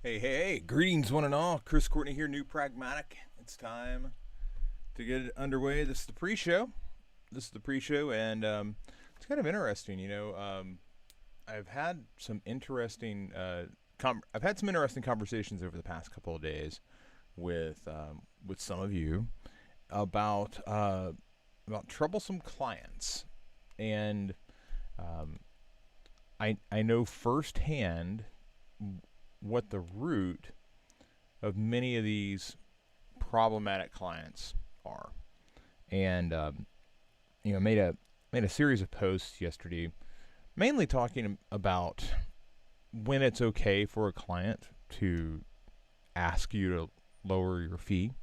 Hey, greetings one and all. Chris Courtney here, new Pragmatic. It's time to get it underway. This is the pre-show. And it's kind of interesting. I've had some interesting, conversations over the past couple of days with some of you about troublesome clients, and I know firsthand what the root of many of these problematic clients are, and made a series of posts yesterday, mainly talking about when it's okay for a client to ask you to lower your fee.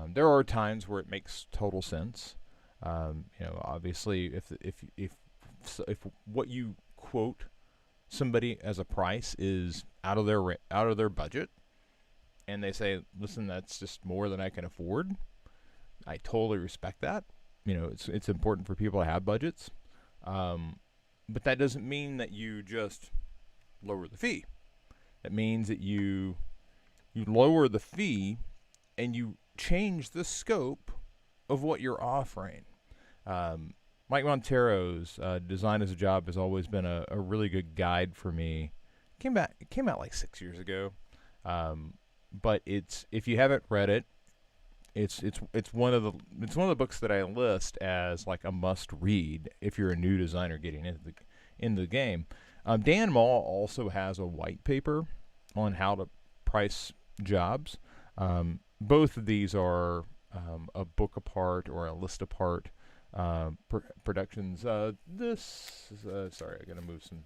There are times where it makes total sense. Obviously, if what you quote somebody as a price is out of their budget, and they say, "Listen, that's just more than I can afford," I totally respect that. It's important for people to have budgets, but that doesn't mean that you just lower the fee. It means that you lower the fee and you change the scope of what you're offering. Mike Montero's Design as a Job has always been a really good guide for me. It came out like 6 years ago, but if you haven't read it, it's one of the books that I list as like a must read if you're a new designer getting into the game. Dan Mall also has a white paper on how to price jobs. Both of these are a book apart or a list apart. Productions. Sorry, I gotta move some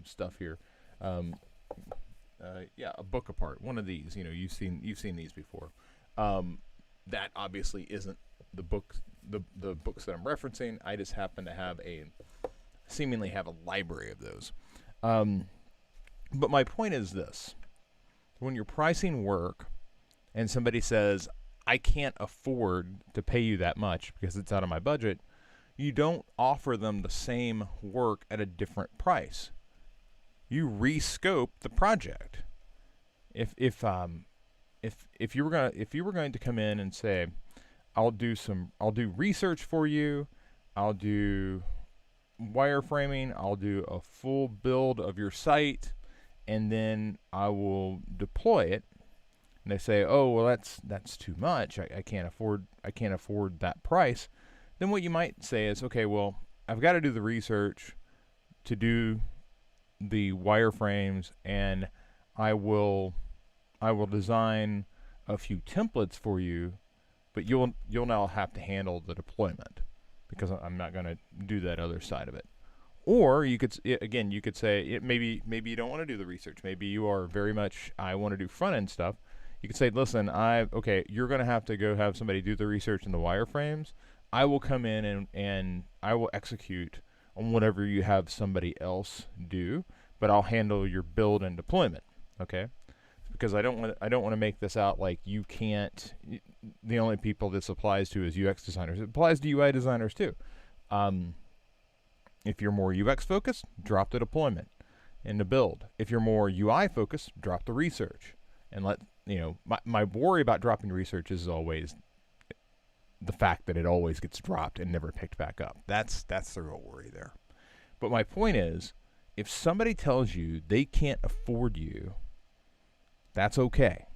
stuff here. A book apart. One of these. You've seen these before. That obviously isn't the books that I'm referencing. I just happen to seemingly have a library of those. But my point is this: when you're pricing work, and somebody says, "I can't afford to pay you that much because it's out of my budget," you don't offer them the same work at a different price. You rescope the project. If you were going to come in and say, I'll do research for you, I'll do wireframing, I'll do a full build of your site, and then I will deploy it, and they say, "Oh, well, that's too much. I can't afford that price." Then what you might say is, "Okay, well, I've got to do the research to do the wireframes, and I will design a few templates for you, but you'll now have to handle the deployment because I'm not going to do that other side of it." Or you could say, maybe you don't want to do the research. Maybe you are very much, "I want to do front end stuff." You could say, "Listen, you're going to have to go have somebody do the research in the wireframes. I will come in and I will execute on whatever you have somebody else do, but I'll handle your build and deployment." Okay? Because I don't want to make this out like you can't. The only people this applies to is UX designers. It applies to UI designers too. If you're more UX focused, drop the deployment and the build. If you're more UI focused, drop the research. And my worry about dropping research is always the fact that it always gets dropped and never picked back up. That's the real worry there. But my point is, if somebody tells you they can't afford you, that's okay.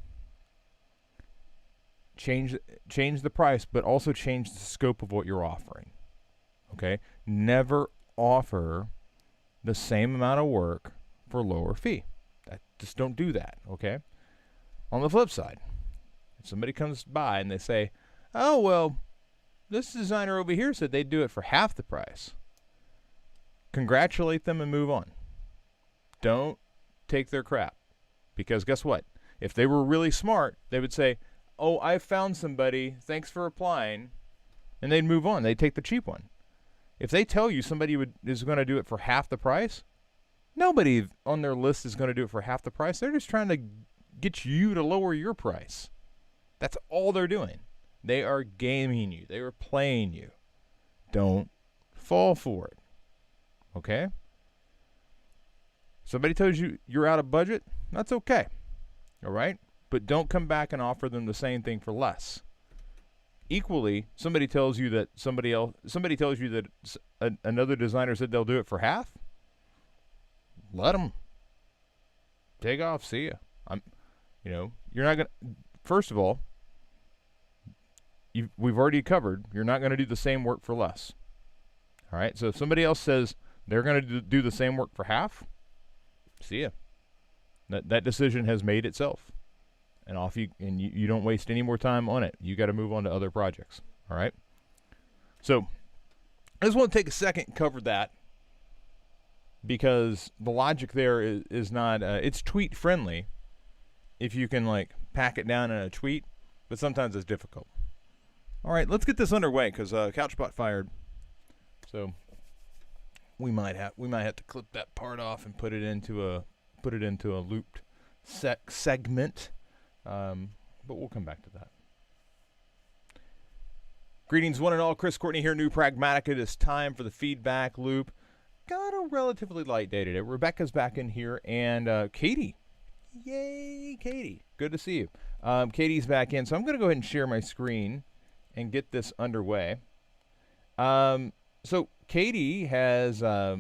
Change the price, but also change the scope of what you're offering. Okay? Never offer the same amount of work for a lower fee. Just don't do that. Okay? On the flip side, if somebody comes by and they say, "Oh, well, this designer over here said they'd do it for half the price," congratulate them and move on. Don't take their crap. Because guess what? If they were really smart, they would say, "Oh, I found somebody. Thanks for applying." And they'd move on. They'd take the cheap one. If they tell you somebody is going to do it for half the price, nobody on their list is going to do it for half the price. They're just trying to get you to lower your price. That's all they're doing. They are gaming you. They are playing you. Don't fall for it. Okay? Somebody tells you you're out of budget, that's okay. All right? But don't come back and offer them the same thing for less. Equally, somebody tells you that somebody tells you that another designer said they'll do it for half. Let them take off. See ya. You're not gonna. First of all, we've already covered. You're not gonna do the same work for less. All right. So if somebody else says they're gonna do the same work for half, see ya. That decision has made itself. And you don't waste any more time on it. You got to move on to other projects. All right. So I just want to take a second and cover that, because the logic there is not. It's tweet friendly if you can like pack it down in a tweet, but sometimes it's difficult. All right, let's get this underway because CouchBot fired. So we might have to clip that part off and put it into a looped segment. But we'll come back to that. Greetings, one and all. Chris Courtney here, new Pragmatic. It is time for the feedback loop. Got a relatively light day today. Rebecca's back in here, and Katie. Yay, Katie. Good to see you. Katie's back in, so I'm going to go ahead and share my screen and get this underway. So Katie has a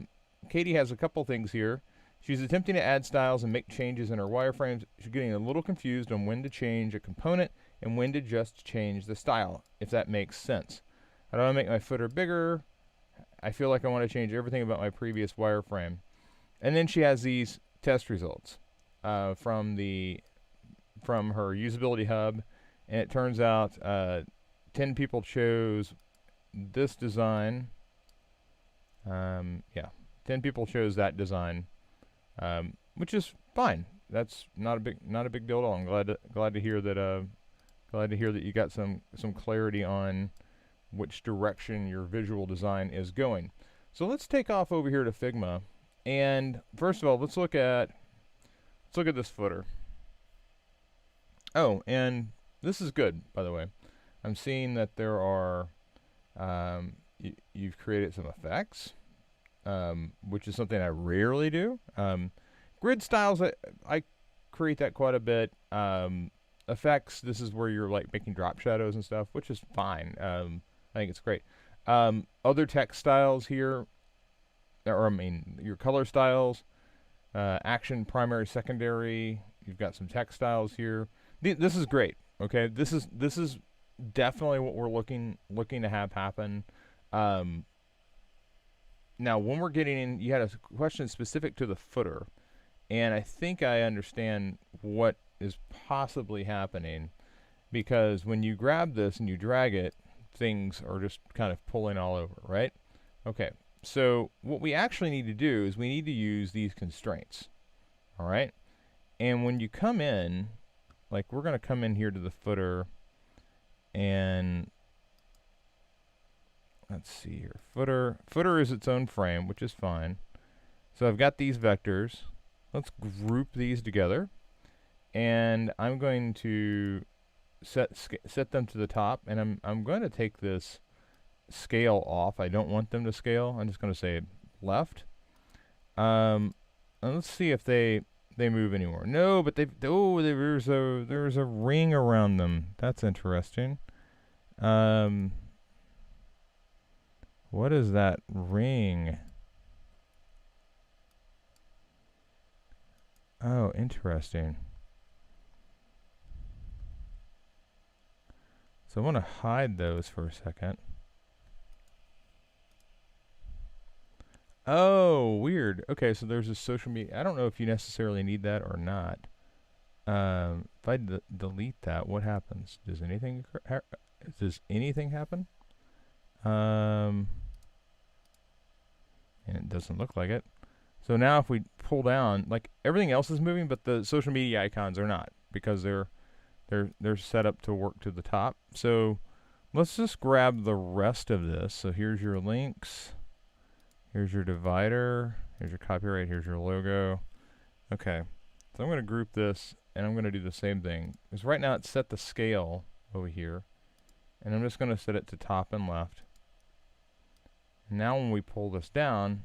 couple things here. She's attempting to add styles and make changes in her wireframes. She's getting a little confused on when to change a component and when to just change the style, if that makes sense. I don't want to make my footer bigger. I feel like I want to change everything about my previous wireframe. And then she has these test results from her usability hub, and it turns out 10 people chose this design. 10 people chose that design. Which is fine. That's not a big deal at all. I'm glad to hear that you got some clarity on which direction your visual design is going. So let's take off over here to Figma, and first of all, let's look at this footer. Oh, and this is good, by the way. I'm seeing that there are you've created some effects. Which is something I rarely do. Grid styles, I create that quite a bit. Effects, this is where you're like making drop shadows and stuff, which is fine. I think it's great. Other text styles here, your color styles, action, primary, secondary. You've got some text styles here. This is great. Okay, this is definitely what we're looking to have happen. Now, when we're getting in, you had a question specific to the footer, and I think I understand what is possibly happening, because when you grab this and you drag it, things are just kind of pulling all over, right? Okay, so what we actually need to do is we need to use these constraints, all right? And when you come in, like we're going to come in here to the footer, and let's see here. Footer is its own frame, which is fine. So I've got these vectors. Let's group these together, and I'm going to set them to the top, and I'm going to take this scale off. I don't want them to scale. I'm just going to say left. And let's see if they move anymore. No, but there's a ring around them. That's interesting. What is that ring? Oh, interesting. So I want to hide those for a second. Oh, weird. Okay, so there's a social media. I don't know if you necessarily need that or not. If I delete that, what happens? Does anything happen? And it doesn't look like it. So now if we pull down, like everything else is moving, but the social media icons are not, because they're set up to work to the top. So let's just grab the rest of this. So here's your links. Here's your divider. Here's your copyright. Here's your logo. Okay. So I'm going to group this, and I'm going to do the same thing. Because right now it's set the scale over here. And I'm just going to set it to top and left. Now when we pull this down,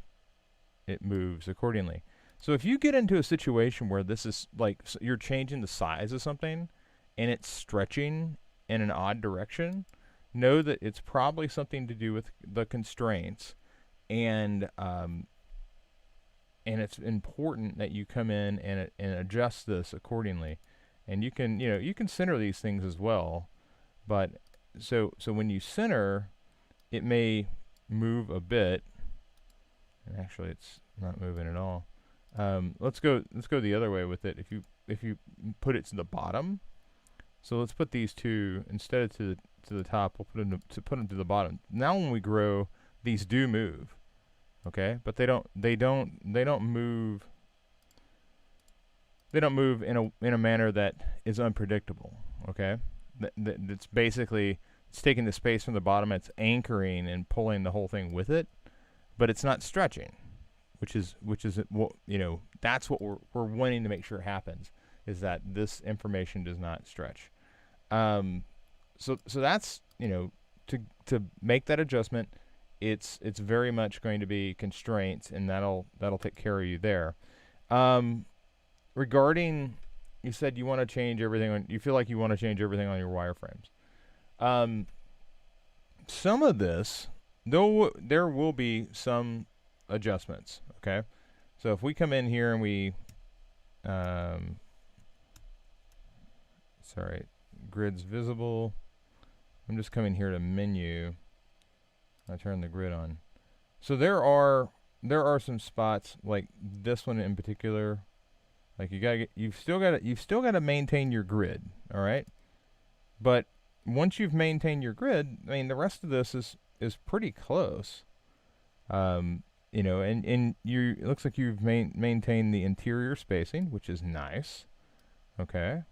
it moves accordingly. So if you get into a situation where this is like you're changing the size of something and it's stretching in an odd direction, know that it's probably something to do with the constraints, and it's important that you come in and adjust this accordingly. And you can you can center these things as well, but so when you center, it may move a bit, and actually it's not moving at all. Let's go the other way with it. If you put it to the bottom, so let's put these two instead of to the top. We'll put them to the bottom. Now when we grow, these do move, okay? But they don't move. They don't move in a manner that is unpredictable, okay? That's basically it's taking the space from the bottom. It's anchoring and pulling the whole thing with it, but it's not stretching. Which is what that's what we're wanting to make sure happens, is that this information does not stretch. So that's to make that adjustment, it's very much going to be constraints, and that'll take care of you there. Regarding, you said you want to change everything you feel like you want to change everything on your wireframes. Some of this, though, there will be some adjustments, okay? So if we come in here and we sorry, grid's visible. I'm just coming here to menu. I turn the grid on. So there are some spots like this one in particular. Like you've still got to maintain your grid, all right? But once you've maintained your grid, I mean the rest of this is pretty close. And it looks like you've maintained the interior spacing, which is nice. Okay.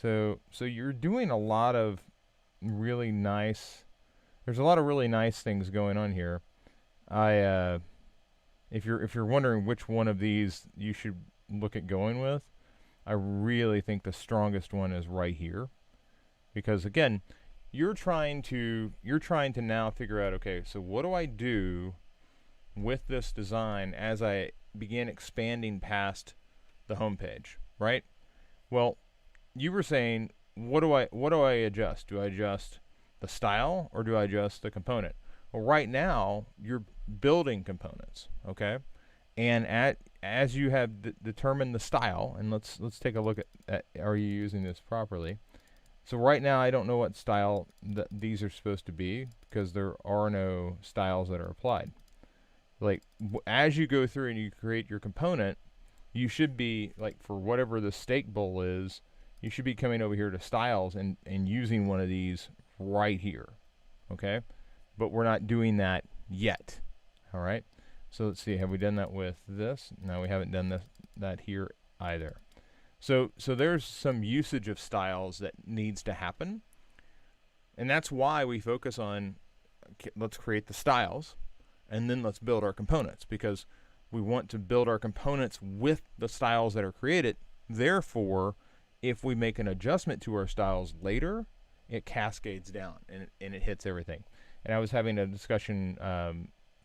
So you're doing a lot of really nice. There's a lot of really nice things going on here. If you're wondering which one of these you should look at going with, I really think the strongest one is right here, because again, you're trying to now figure out, okay, so what do I do with this design as I begin expanding past the home page, right? Well, you were saying, what do I adjust? Do I adjust the style or do I adjust the component? Well, right now you're building components, okay? And as you have determined the style, and let's take a look at are you using this properly? So right now I don't know what style these are supposed to be, because there are no styles that are applied. Like as you go through and you create your component, you should be, like, for whatever the stake bowl is, you should be coming over here to styles and using one of these right here, okay? But we're not doing that yet, all right? So let's see, have we done that with this? No, we haven't done that here either. So there's some usage of styles that needs to happen, and that's why we focus on, let's create the styles, and then let's build our components, because we want to build our components with the styles that are created. Therefore, if we make an adjustment to our styles later, it cascades down and it hits everything. And I was having a discussion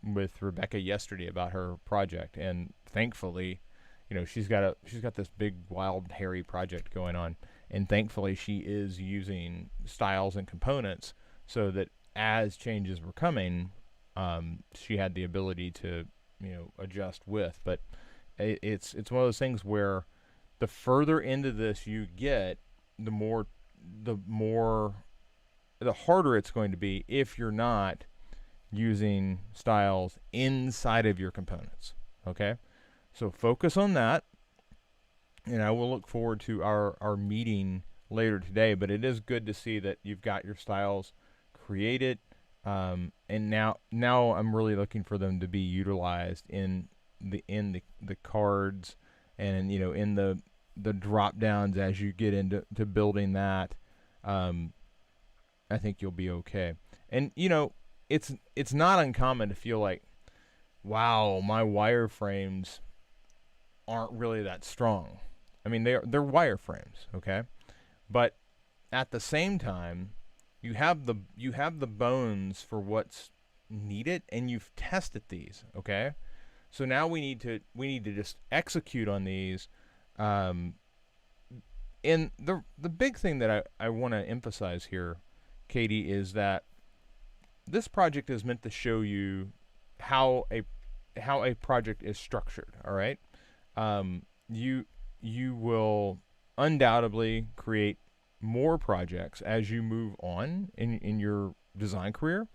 with Rebecca yesterday about her project, and thankfully, she's got this big, wild, hairy project going on, and thankfully she is using styles and components so that as changes were coming, she had the ability to adjust with. But it's one of those things where the further into this you get, the harder it's going to be if you're not using styles inside of your components, okay? So focus on that, and I will look forward to our meeting later today, but it is good to see that you've got your styles created, and now I'm really looking for them to be utilized in the cards, and in the drop downs as you get into building that. I think you'll be okay. And it's not uncommon to feel like, wow, my wireframes aren't really that strong. I mean, they're wireframes, okay? But at the same time, you have the bones for what's needed, and you've tested these, okay? So now we need to just execute on these. And the big thing that I want to emphasize here, Katie, is that this project is meant to show you how a project is structured. All right, you will undoubtedly create more projects as you move on in your design career.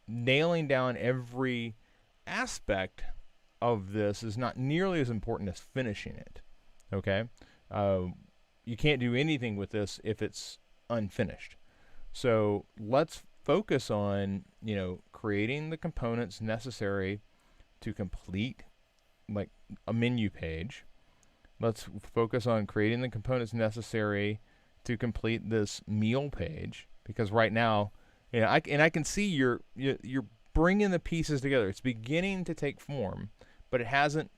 Nailing down every aspect of this is not nearly as important as finishing it. Okay, you can't do anything with this if it's unfinished. So let's focus on creating the components necessary to complete like a menu page. Let's focus on creating the components necessary to complete this meal page, because right now, I can see you're bringing the pieces together. It's beginning to take form, but it hasn't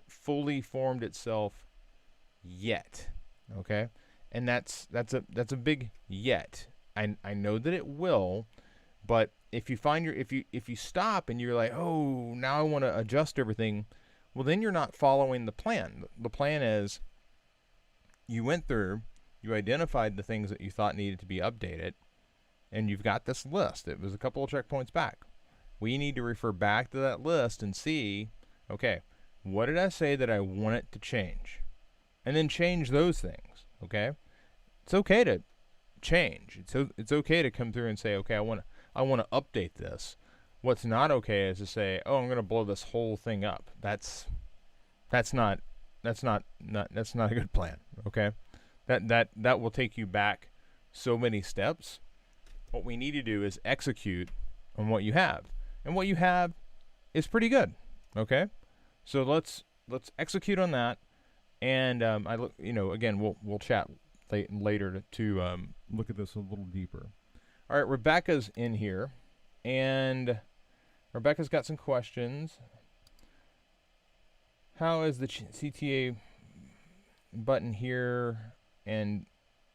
fully formed itself yet. Okay, and that's a big yet. I know that it will, but if you stop and you're like, oh, now I want to adjust everything, well, then you're not following the plan. The plan is you went through, you identified the things that you thought needed to be updated, and you've got this list. It was a couple of checkpoints back. We need to refer back to that list and see, okay, what did I say that I want it to change? And then change those things, okay? It's okay to change. It's okay to come through and say, okay, I want to update this. What's not okay is to say, oh, I'm going to blow this whole thing up. That's not a good plan, okay? That will take you back so many steps. What we need to do is execute on what you have, and what you have is pretty good, okay? So let's execute on that, and again, we'll chat later to look at this a little deeper. All right, Rebecca's in here, and Rebecca's got some questions. How is the CTA button here and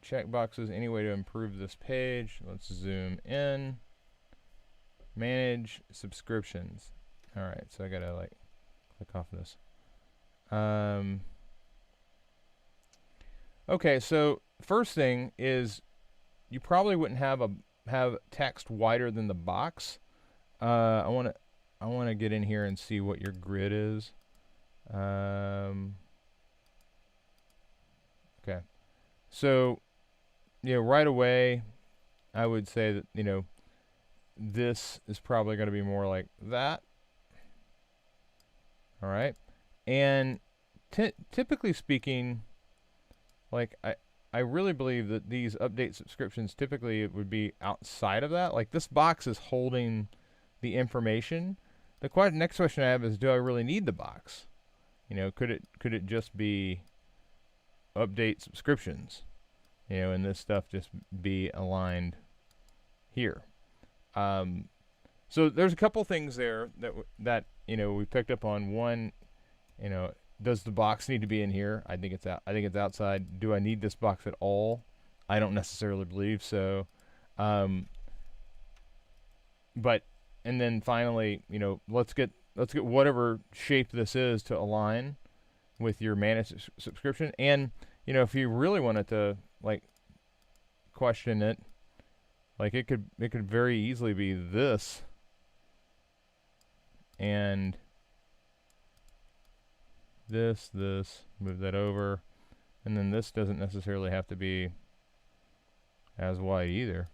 checkboxes any way to improve this page? Let's zoom in. Manage subscriptions. All right, so I gotta click off this. Okay, so first thing is you probably wouldn't have text wider than the box. I want to get in here and see what your grid is. Okay, so right away, I would say that this is probably going to be more like that. All right, and typically speaking, I really believe that these update subscriptions typically it would be outside of that. Like this box is holding the information. The next question I have is, do I really need the box? Could it just be update subscriptions? And this stuff just be aligned here. So there's a couple things there that we picked up on. One, does the box need to be in here? I think it's out. I think it's outside. Do I need this box at all? I don't necessarily believe so. But and then finally, let's get whatever shape this is to align with your managed subscription. And if you really wanted to question it, it could very easily be this and this, move that over, and then this doesn't necessarily have to be as wide either.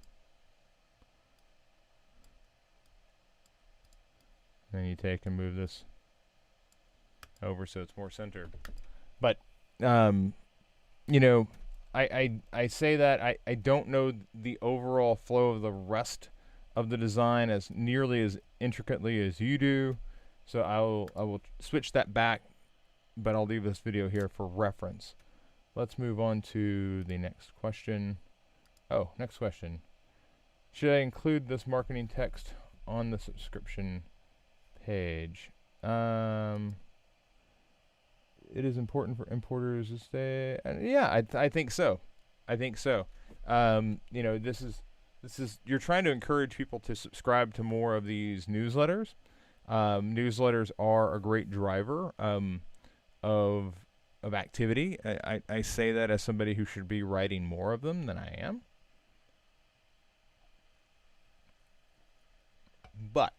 Then you take and move this over so it's more centered. But I say that I don't know the overall flow of the rest of the design as nearly as intricately as you do, so I will switch that back, but I'll leave this video here for reference. Let's move on to the next question. Oh, next question. Should I include this marketing text on the subscription page? It is important for importers to stay. Yeah, I think so. This is you're trying to encourage people to subscribe to more of these newsletters. Newsletters are a great driver of activity. I say that as somebody who should be writing more of them than I am. But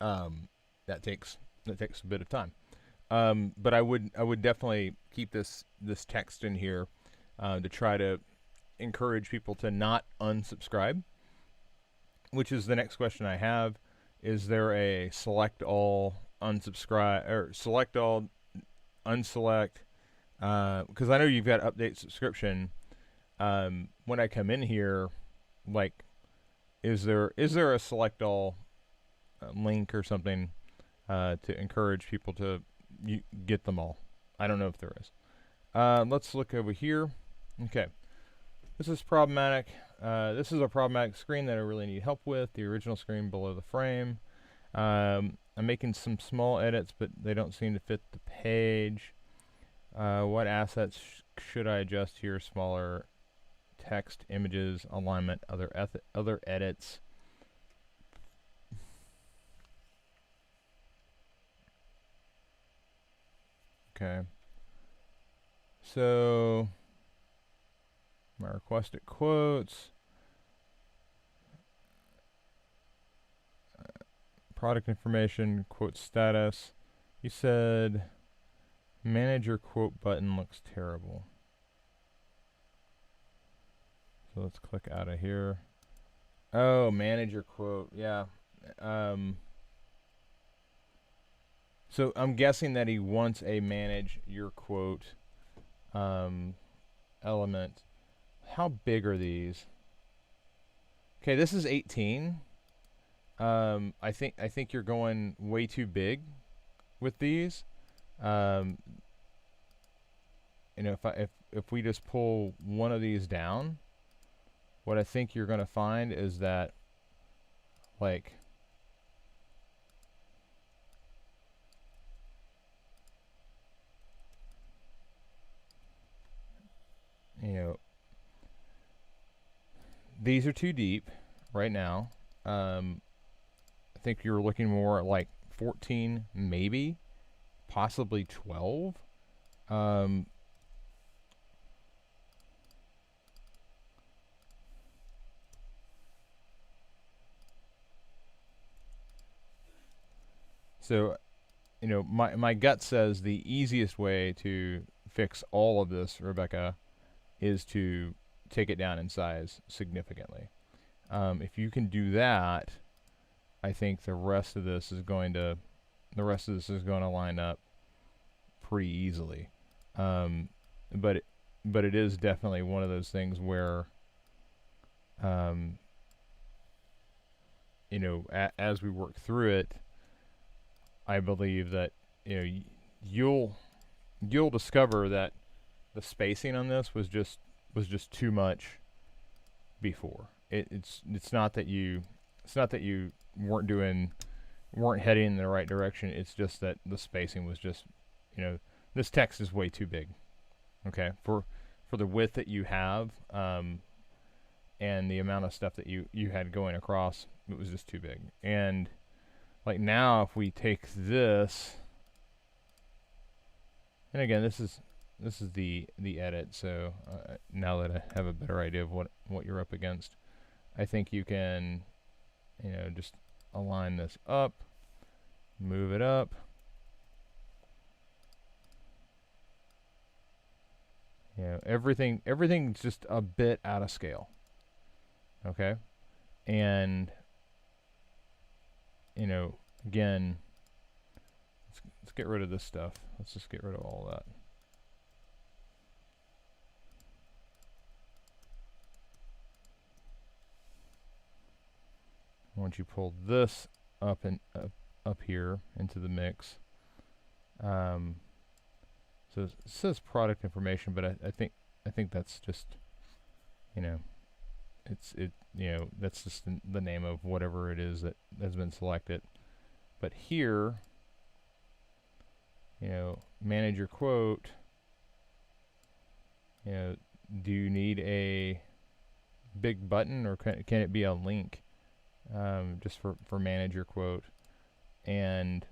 that takes a bit of time. But I would definitely keep this text in here to try to encourage people to not unsubscribe, which is the next question I have. Is there a select all unsubscribe or select all unselect? Because I know you've got update subscription. When I come in here, like, is there a select all link or something to encourage people to get them all? I don't know if there is. Let's look over here. Okay, this is problematic. This is a problematic screen that I really need help with. The original screen below the frame. I'm making some small edits, but they don't seem to fit the page. What assets should I adjust here? Smaller text, images, alignment, other edits. Okay. So my requested quotes. Product information, quote status. You said manage your quote button looks terrible. So let's click out of here. Oh, manage your quote. Yeah. So I'm guessing that he wants a manage your quote element. How big are these? Okay, this is 18. I think you're going way too big with these. You know, if we just pull one of these down, what I think you're going to find is that, like, you know, these are too deep right now. I think you're looking more at like 14, maybe, possibly 12. So, you know, my gut says the easiest way to fix all of this, Rebecca, is to take it down in size significantly. If you can do that, I think the rest of this is going to line up pretty easily. But it is definitely one of those things where, you know, as we work through it, I believe that, you know, you'll discover that the spacing on this was just too much before. It's not that you weren't heading in the right direction. It's just that the spacing was just, you know, this text is way too big. Okay, for the width that you have, and the amount of stuff that you had going across, it was just too big. And like now, if we take this, and again, this is the edit. So now that I have a better idea of what you're up against, I think you can, you know, just align this up, move it up. You know, everything's just a bit out of scale. Okay, and you know, again, let's get rid of this stuff. Let's just get rid of all that. Once you pull this up and up here into the mix, so it says product information, but I think that's just, you know, you know, that's just the name of whatever it is that has been selected. But here, you know, manage your quote. You know, do you need a big button, or can it be a link, just for manage your quote? And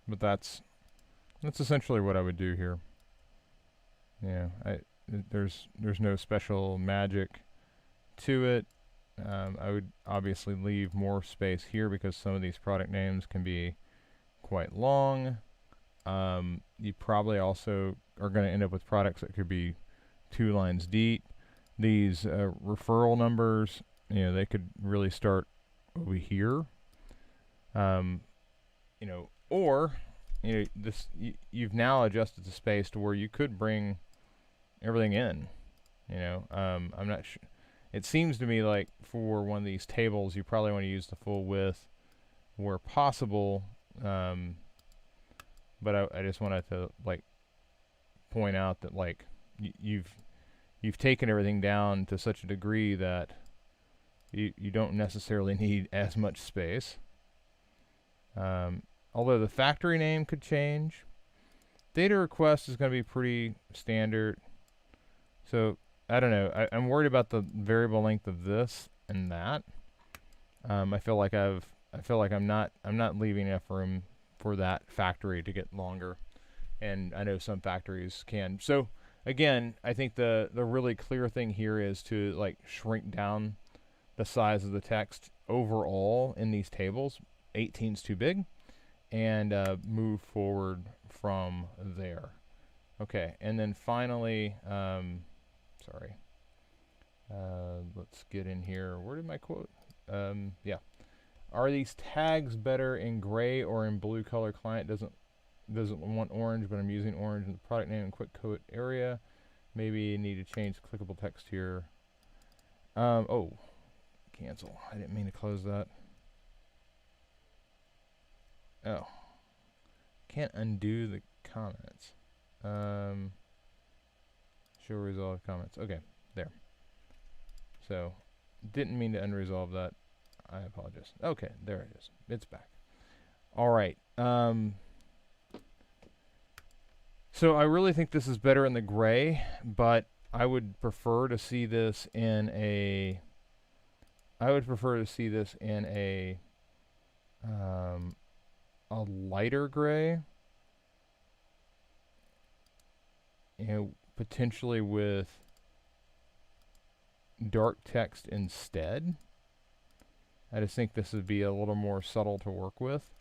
but that's essentially what I would do here. Yeah, there's no special magic to it. I would obviously leave more space here because some of these product names can be quite long. You probably also are going to end up with products that could be 2 lines deep. These referral numbers, you know, they could really start over here. You know, or you know, this you've now adjusted the space to where you could bring everything in. You know, I'm not sure. It seems to me like for one of these tables, you probably want to use the full width where possible. But I just wanted to like point out that like you've taken everything down to such a degree that you don't necessarily need as much space. Although the factory name could change. Data request is going to be pretty standard. So I don't know. I'm worried about the variable length of this and that. I feel like I'm not leaving enough room for that factory to get longer, and I know some factories can. So again, I think the really clear thing here is to like shrink down the size of the text overall in these tables. 18's too big, and move forward from there. Okay, and then finally, sorry. Let's get in here. Where did my quote? Yeah. Are these tags better in gray or in blue color? Client doesn't want orange, but I'm using orange in the product name and quick quote area. Maybe you need to change clickable text here. Oh, cancel. I didn't mean to close that. Oh, can't undo the comments. Show resolve comments. Okay, there. So, didn't mean to unresolve that. I apologize. Okay, there it is. It's back. All right. So I really think this is better in the gray, but I would prefer to see this in a. I would prefer to see this in a lighter gray. You know, potentially with dark text instead. I just think this would be a little more subtle to work with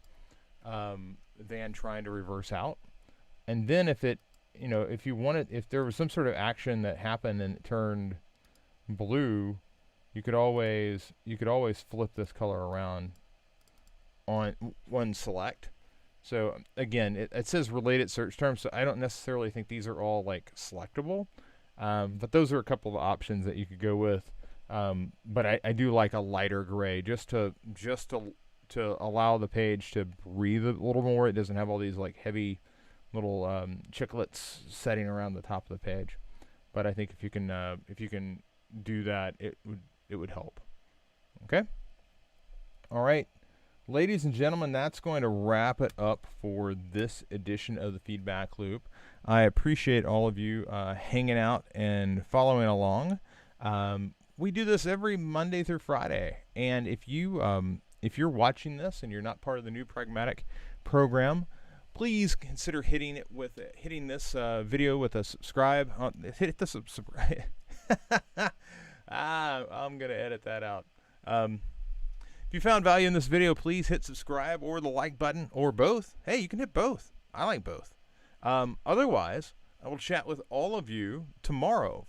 than trying to reverse out. And then if it, you know, if you wanted, if there was some sort of action that happened and it turned blue, you could always flip this color around on one select. So again, it says related search terms, so I don't necessarily think these are all like selectable, but those are a couple of options that you could go with. But I do like a lighter gray just to allow the page to breathe a little more. It doesn't have all these like heavy little chiclets setting around the top of the page. But I think if you can do that, it would help. Okay. All right. Ladies and gentlemen, that's going to wrap it up for this edition of the Feedback Loop. I appreciate all of you hanging out and following along. We do this every Monday through Friday, and if you're watching this and you're not part of the new Pragmatic program, please consider hitting this video with a subscribe. Hit the subscribe. I'm gonna edit that out. If you found value in this video, please hit subscribe or the like button, or both. Hey, you can hit both. I like both. Otherwise, I will chat with all of you tomorrow for